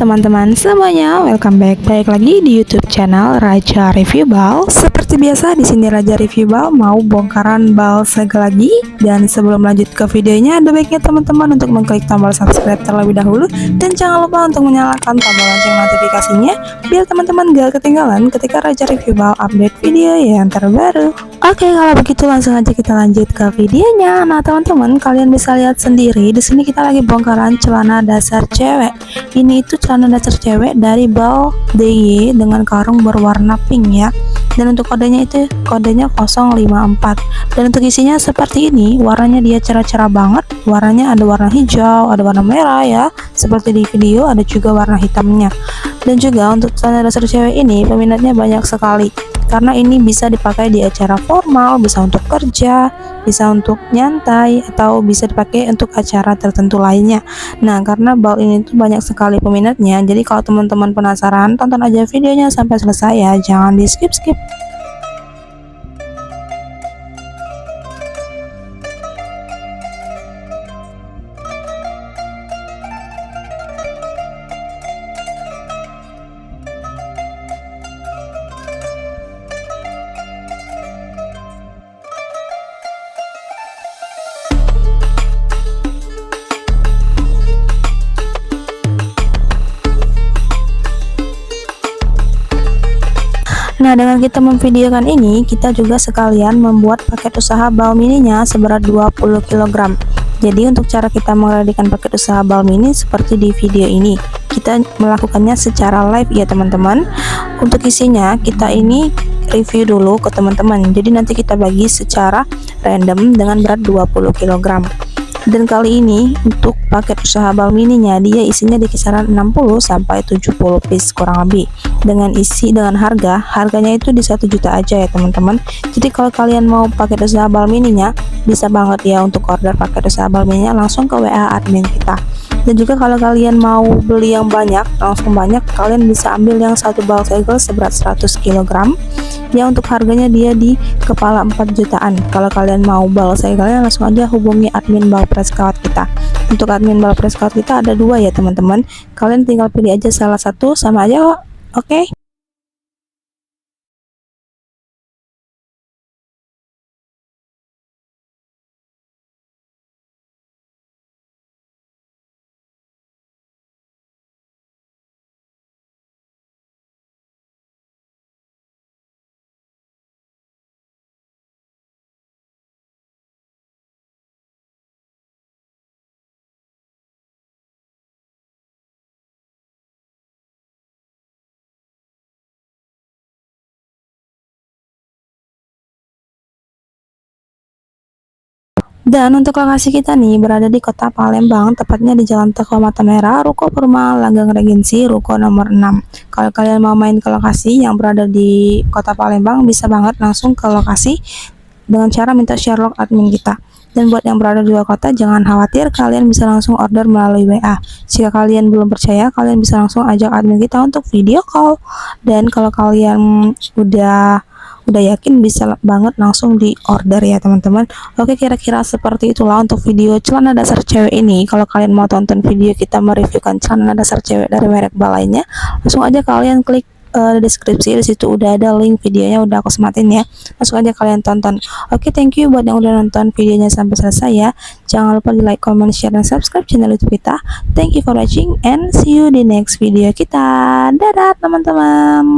teman-teman semuanya, welcome back lagi di YouTube channel Raja Review Bal. Seperti biasa di sini Raja Review Bal mau bongkaran bal segala lagi. Dan sebelum lanjut ke videonya, ada baiknya teman-teman untuk mengklik tombol subscribe terlebih dahulu dan jangan lupa untuk menyalakan tombol lonceng notifikasinya biar teman-teman gak ketinggalan ketika Raja Review Bal update video yang terbaru. Oke, kalau begitu langsung aja kita lanjut ke videonya. Nah, teman-teman, kalian bisa lihat sendiri di sini kita lagi bongkaran celana dasar cewek. Ini itu celana dasar cewek dari Bal DY dengan karung berwarna pink ya. Dan untuk kodenya itu kodenya 054. Dan untuk isinya seperti ini, warnanya dia cerah-cerah banget. Warnanya ada warna hijau, ada warna merah ya. Seperti di video, ada juga warna hitamnya. Dan juga untuk celana dasar cewek ini peminatnya banyak sekali. Karena ini bisa dipakai di acara formal, bisa untuk kerja, bisa untuk nyantai, atau bisa dipakai untuk acara tertentu lainnya. Nah, karena bal ini tuh banyak sekali peminatnya, jadi kalau teman-teman penasaran, tonton aja videonya sampai selesai ya, jangan di skip-skip. Nah, dengan kita memvideokan ini, kita juga sekalian membuat paket usaha bal mininya seberat 20 kg. Jadi untuk cara kita mengeredikan paket usaha bal mini seperti di video ini, kita melakukannya secara live ya teman-teman. Untuk isinya kita ini review dulu ke teman-teman. Jadi nanti kita bagi secara random dengan berat 20 kg. Dan kali ini untuk paket usaha bal mininya dia isinya di kisaran 60 sampai 70 piece kurang lebih. Dengan harganya itu di 1 juta aja ya teman-teman. Jadi kalau kalian mau paket usaha bal mininya bisa banget ya untuk order paket usaha bal mininya langsung ke WA admin kita. Dan juga kalau kalian mau beli yang banyak, langsung banyak, kalian bisa ambil yang satu bal segel seberat 100 kg. Ya untuk harganya dia di kepala 4 jutaan. Kalau kalian mau bal segelnya langsung aja hubungi admin bal press scout kita. Untuk admin bal press scout kita ada 2 ya teman-teman. Kalian tinggal pilih aja salah satu, sama aja kok. Oke. Dan untuk lokasi kita nih berada di kota Palembang, tepatnya di Jalan Teko Mata Merah, Ruko Perumahan Langgeng Regensi, Ruko nomor 6. Kalau kalian mau main ke lokasi yang berada di kota Palembang, bisa banget langsung ke lokasi dengan cara minta Sherlock admin kita. Dan buat yang berada di luar kota, jangan khawatir, kalian bisa langsung order melalui WA. Jika kalian belum percaya, kalian bisa langsung ajak admin kita untuk video call. Dan kalau kalian udah yakin, bisa banget langsung di order ya teman-teman. Oke, kira-kira seperti itulah untuk video celana dasar cewek ini. Kalau kalian mau tonton video kita mereviewkan celana dasar cewek dari merek bal lainnya, langsung aja kalian klik deskripsi, di situ udah ada link videonya, udah aku sematin ya, langsung aja kalian tonton. Oke, thank you buat yang udah nonton videonya sampai selesai ya. Jangan lupa di like, comment, share, dan subscribe channel YouTube kita. Thank you for watching and see you di next video kita. Dadah teman-teman.